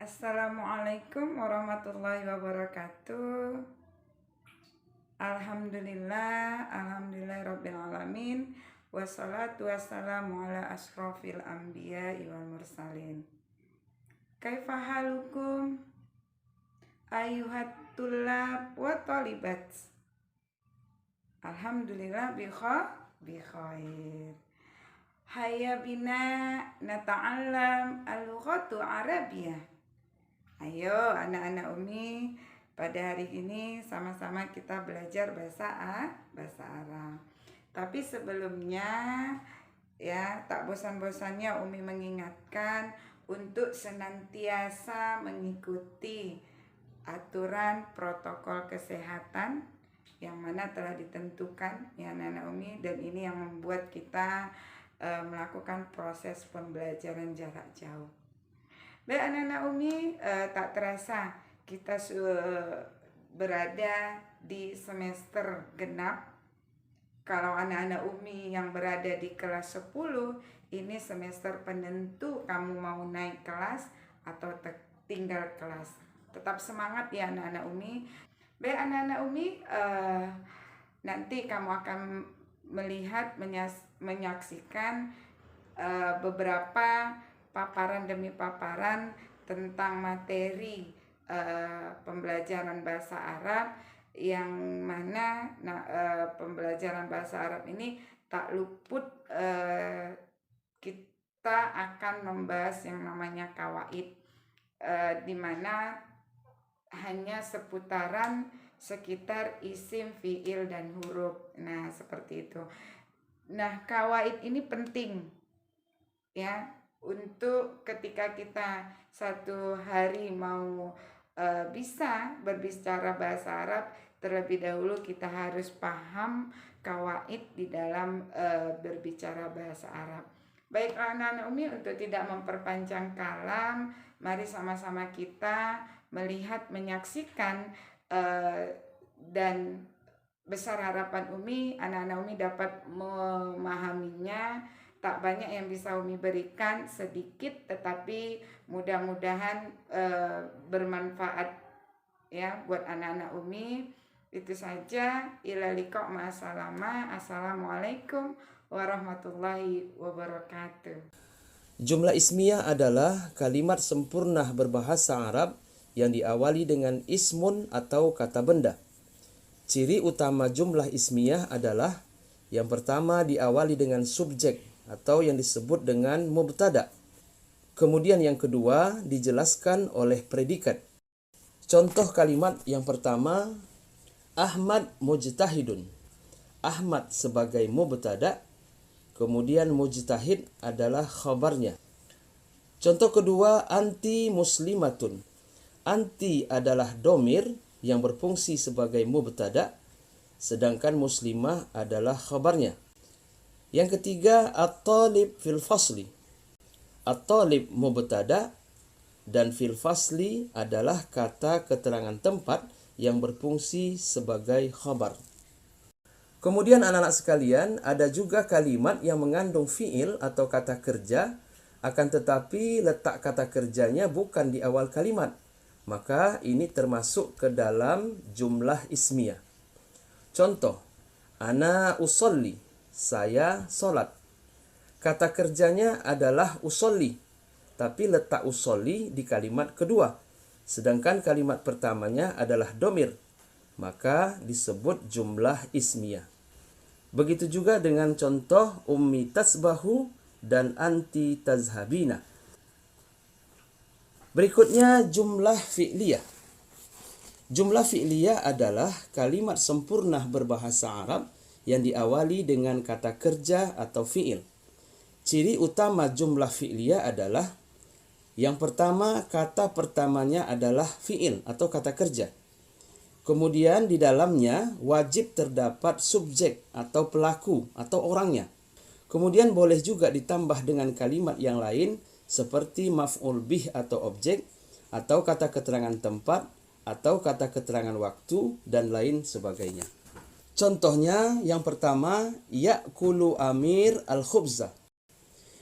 Assalamualaikum warahmatullahi wabarakatuh. Alhamdulillah rabbil alamin. Wassalatu wassalamu ala asrofil anbiya wal mursalin. Kaifa halukum ayuhat tullab wa talibat. Alhamdulillah bi khair. Hayya bina nata'allam al-lughatu arabiyyah. Ayo anak-anak Umi, pada hari ini sama-sama kita belajar bahasa Arab. Tapi sebelumnya ya, tak bosan-bosannya Umi mengingatkan untuk senantiasa mengikuti aturan protokol kesehatan yang mana telah ditentukan ya anak-anak Umi, dan ini yang membuat kita melakukan proses pembelajaran jarak jauh. Baik anak-anak Umi, tak terasa kita berada di semester genap. Kalau anak-anak Umi yang berada di kelas 10, ini semester penentu kamu mau naik kelas atau tinggal kelas. Tetap semangat ya anak-anak Umi. Baik anak-anak Umi, nanti kamu akan melihat, menyaksikan beberapa paparan demi paparan tentang materi pembelajaran bahasa Arab, yang mana pembelajaran bahasa Arab ini tak luput kita akan membahas yang namanya kawaid, di mana hanya seputaran sekitar isim, fiil, dan huruf. Nah, seperti itu. Nah, kawaid ini penting ya, untuk ketika kita satu hari mau bisa berbicara bahasa Arab, terlebih dahulu kita harus paham kawaid di dalam berbicara bahasa Arab. Baik anak-anak Umi, untuk tidak memperpanjang kalam, mari sama-sama kita melihat, menyaksikan, dan besar harapan Umi, anak-anak Umi dapat memahaminya. Tak banyak yang bisa Umi berikan, sedikit, tetapi mudah-mudahan bermanfaat ya buat anak-anak Umi. Itu saja. Ila liqa ma'asalama. Assalamualaikum warahmatullahi wabarakatuh. Jumlah ismiyah adalah kalimat sempurna berbahasa Arab yang diawali dengan ismun atau kata benda. Ciri utama jumlah ismiyah adalah yang pertama diawali dengan subjek atau yang disebut dengan mubtada. Kemudian yang kedua dijelaskan oleh predikat. Contoh kalimat yang pertama, Ahmad mujtahidun. Ahmad sebagai mubtada, kemudian mujtahid adalah khabarnya. Contoh kedua, anti muslimatun. Anti adalah domir yang berfungsi sebagai mubtada, sedangkan muslimah adalah khabarnya. Yang ketiga, at-talib fil fasli. At-talib mubtada dan fil fasli adalah kata keterangan tempat yang berfungsi sebagai khabar. Kemudian anak-anak sekalian, ada juga kalimat yang mengandung fiil atau kata kerja, akan tetapi letak kata kerjanya bukan di awal kalimat. Maka ini termasuk ke dalam jumlah ismiyah. Contoh, ana usolli. Saya sholat. Kata kerjanya adalah usolli, tapi letak usolli di kalimat kedua, sedangkan kalimat pertamanya adalah domir, maka disebut jumlah ismiyah. Begitu juga dengan contoh ummi tasbahu dan anti tazhabina. Berikutnya jumlah fi'liyah. Jumlah fi'liyah adalah kalimat sempurna berbahasa Arab yang diawali dengan kata kerja atau fi'il. Ciri utama jumlah fi'liyah adalah yang pertama, kata pertamanya adalah fi'il atau kata kerja. Kemudian di dalamnya wajib terdapat subjek atau pelaku atau orangnya. Kemudian boleh juga ditambah dengan kalimat yang lain seperti maf'ul bih atau objek, atau kata keterangan tempat, atau kata keterangan waktu, dan lain sebagainya. Contohnya yang pertama, ya'kulu amir al-khubza.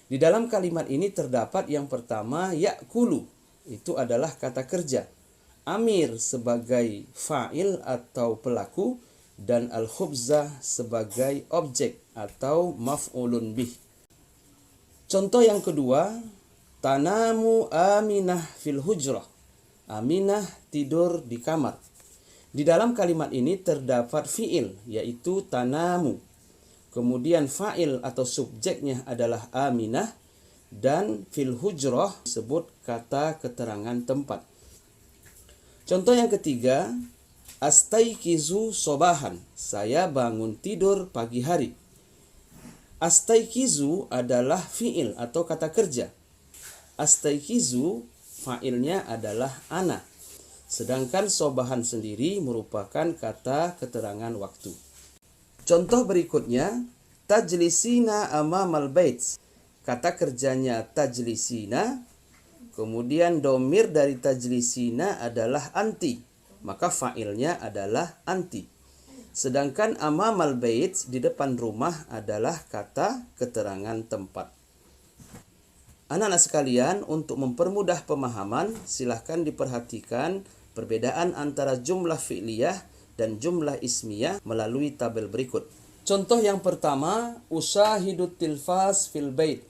Di dalam kalimat ini terdapat yang pertama, ya'kulu. itu adalah kata kerja. Amir sebagai fa'il atau pelaku dan al-khubzah sebagai objek atau maf'ulun bih. Contoh yang kedua, tanamu Aminah fil hujrah. Aminah tidur di kamar. Di dalam kalimat ini terdapat fi'il, yaitu tanamu. Kemudian fa'il atau subjeknya adalah Aminah, dan fil hujrah disebut kata keterangan tempat. Contoh yang ketiga, astaikizu sobahan. Saya bangun tidur pagi hari. Astaikizu adalah fi'il atau kata kerja. Astaikizu fa'ilnya adalah ana. Sedangkan sobahan sendiri merupakan kata keterangan waktu. Contoh berikutnya, tajlisina amamal bait. Kata kerjanya tajlisina, kemudian domir dari tajlisina adalah anti, maka fa'ilnya adalah anti. Sedangkan amamal bait di depan rumah adalah kata keterangan tempat. Anak-anak sekalian, untuk mempermudah pemahaman, silahkan diperhatikan perbedaan antara jumlah fi'liyah dan jumlah ismiyah melalui tabel berikut. Contoh yang pertama, usyahidut tilfas fil bait.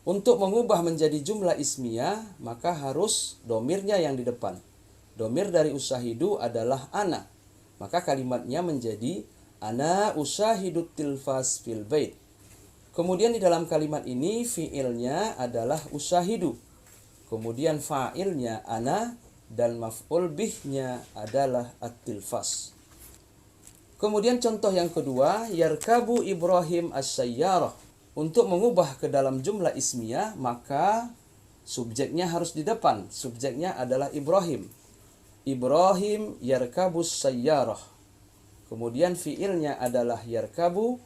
Untuk mengubah menjadi jumlah ismiyah, maka harus domirnya yang di depan. Domir dari usyahidu adalah ana. Maka kalimatnya menjadi ana usyahidut tilfas fil bait. Kemudian di dalam kalimat ini fi'ilnya adalah usyahidu. Kemudian fa'ilnya ana dan maf'ul bihnya adalah at-tilfas. Kemudian contoh yang kedua, yarkabu Ibrahim as-sayyarah. Untuk mengubah ke dalam jumlah ismiyah, maka subjeknya harus di depan. Subjeknya adalah Ibrahim. Ibrahim yarkabus sayyarah. Kemudian fi'ilnya adalah yarkabu,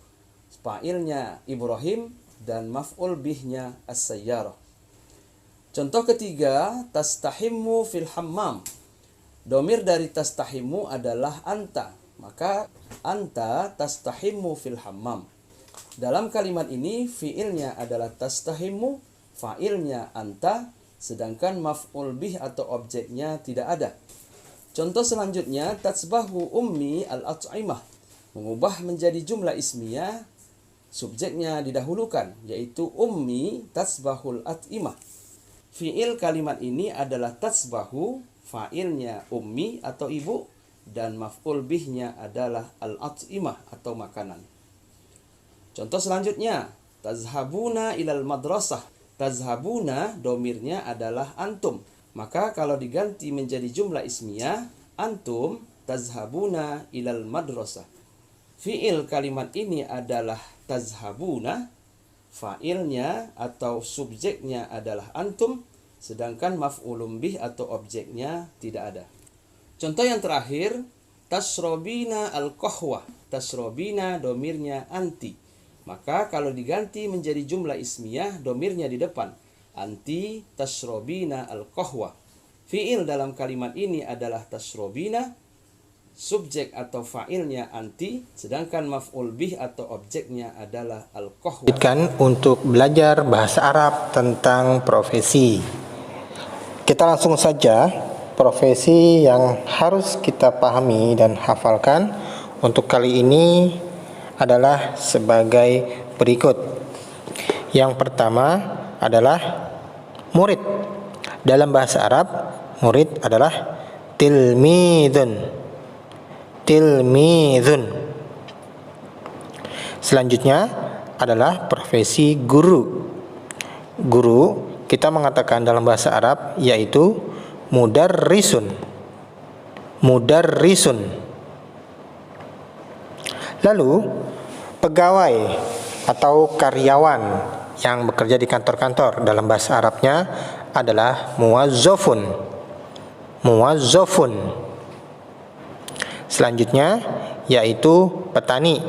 fa'ilnya Ibrahim, dan maf'ul bihnya as-sayyarah. Contoh ketiga, tastahimmu fil hammam. Domir dari tastahimmu adalah anta. Maka anta tastahimmu fil hammam. Dalam kalimat ini fi'ilnya adalah tastahimmu, fa'ilnya anta, sedangkan maf'ul bih atau objeknya tidak ada. Contoh selanjutnya, tatsbahu ummi al-at'imah. Mengubah menjadi jumlah ismiyah, subjeknya didahulukan, yaitu ummi tatsbahul at'imah. Fi'il kalimat ini adalah tatsbahu, fa'ilnya ummi atau ibu, dan maf'ul bihnya adalah al-at'imah atau makanan. Contoh selanjutnya, tazhabuna ilal madrasah. Tazhabuna domirnya adalah antum. Maka kalau diganti menjadi jumlah ismiyah, antum tazhabuna ilal madrasah. Fi'il kalimat ini adalah tazhabuna, fa'ilnya atau subjeknya adalah antum, sedangkan maf'ulun bih atau objeknya tidak ada. Contoh yang terakhir, tasrobina al-qahwah. Tasrobina domirnya anti. Maka kalau diganti menjadi jumlah ismiyah, domirnya di depan. Anti tasrobina al-qahwah. Fi'il dalam kalimat ini adalah tasrobina, subjek atau fa'ilnya anti, sedangkan maf'ul bih atau objeknya adalah al-qahwah. Untuk belajar bahasa Arab tentang profesi. Kita langsung saja, profesi yang harus kita pahami dan hafalkan untuk kali ini adalah sebagai berikut. Yang pertama adalah murid. Dalam bahasa Arab, murid adalah tilmidun. Tilmidun. Selanjutnya adalah profesi guru. Guru kita mengatakan dalam bahasa Arab yaitu mudarrisun. Mudarrisun. Lalu pegawai atau karyawan yang bekerja di kantor-kantor dalam bahasa Arabnya adalah muwazzafun. Muwazzafun. Selanjutnya yaitu petani.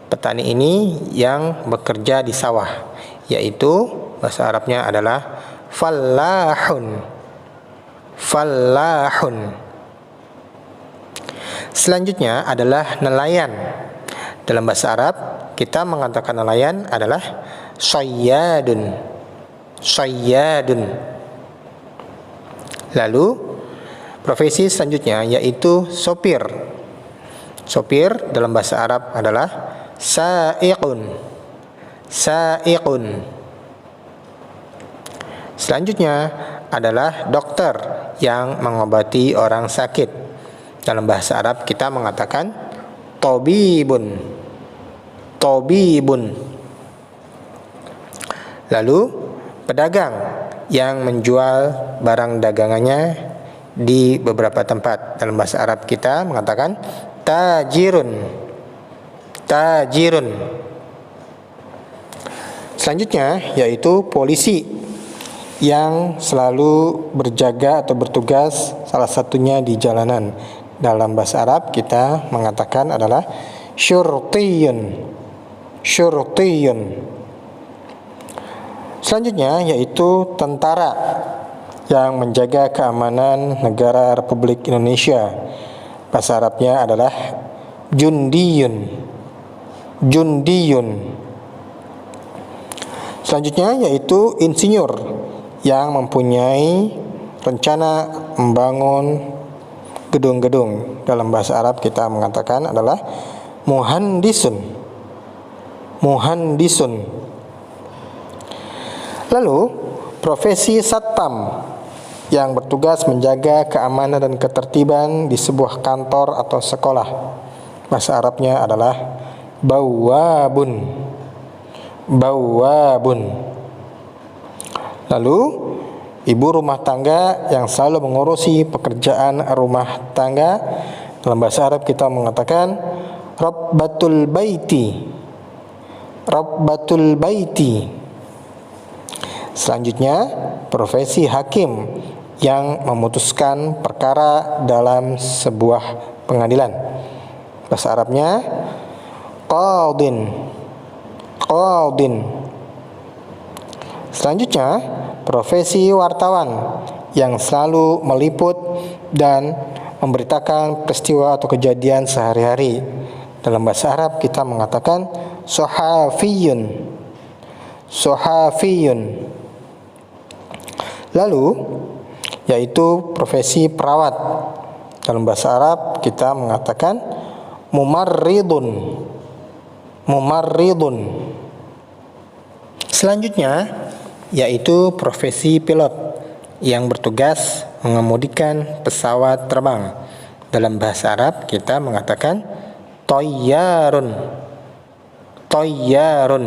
Petani ini yang bekerja di sawah, yaitu bahasa Arabnya adalah fallahun. Fallahun. Selanjutnya adalah nelayan. Dalam bahasa Arab kita mengatakan nelayan adalah sayyadun. Sayyadun. Lalu profesi selanjutnya yaitu sopir. Sopir dalam bahasa Arab adalah sa'iqun. Sa'iqun. Selanjutnya adalah dokter yang mengobati orang sakit. Dalam bahasa Arab kita mengatakan tabibun. Tabibun. Lalu pedagang yang menjual barang dagangannya di beberapa tempat. Dalam bahasa Arab kita mengatakan tajirun. Tajirun. Selanjutnya yaitu polisi yang selalu berjaga atau bertugas salah satunya di jalanan. Dalam bahasa Arab kita mengatakan adalah syurtiyun. Syurtiyun. Selanjutnya yaitu tentara yang menjaga keamanan negara Republik Indonesia. Bahasa Arabnya adalah jundiyun. Jundiyun. Selanjutnya yaitu insinyur yang mempunyai rencana membangun gedung-gedung. Dalam bahasa Arab kita mengatakan adalah muhandisun. Muhandisun. Lalu profesi satpam yang bertugas menjaga keamanan dan ketertiban di sebuah kantor atau sekolah. Bahasa Arabnya adalah bawwabun. Bawwabun. Lalu ibu rumah tangga yang selalu mengurusi pekerjaan rumah tangga. Dalam bahasa Arab kita mengatakan rabbatul baiti. Rabbatul baiti. Selanjutnya, profesi hakim yang memutuskan perkara dalam sebuah pengadilan. Bahasa Arabnya qadin. Qadin. Selanjutnya, profesi wartawan yang selalu meliput dan memberitakan peristiwa atau kejadian sehari-hari. Dalam bahasa Arab kita mengatakan sohafiyun. Sohafiyun. Lalu yaitu profesi perawat. Dalam bahasa Arab kita mengatakan mumarridun. Mumarridun. Selanjutnya yaitu profesi pilot yang bertugas mengemudikan pesawat terbang. Dalam bahasa Arab kita mengatakan tayyarun. Tayyarun.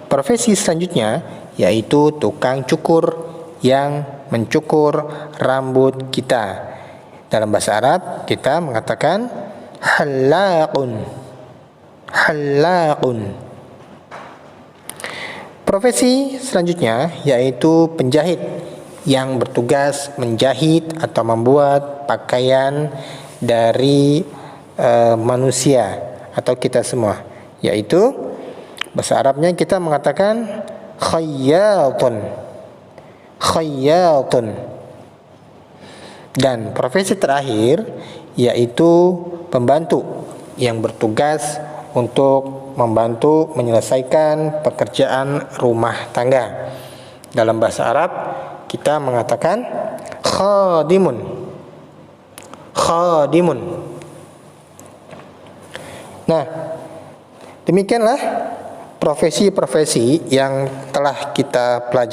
Profesi selanjutnya yaitu tukang cukur yang mencukur rambut kita. Dalam bahasa Arab kita mengatakan halaqun. Halaqun. Profesi selanjutnya yaitu penjahit yang bertugas menjahit atau membuat pakaian dari manusia atau kita semua, yaitu bahasa Arabnya kita mengatakan khayyatun. Khayyatun. Dan profesi terakhir yaitu pembantu yang bertugas untuk membantu menyelesaikan pekerjaan rumah tangga. Dalam bahasa Arab kita mengatakan khadimun. Khadimun. Nah, demikianlah profesi-profesi yang telah kita pelajari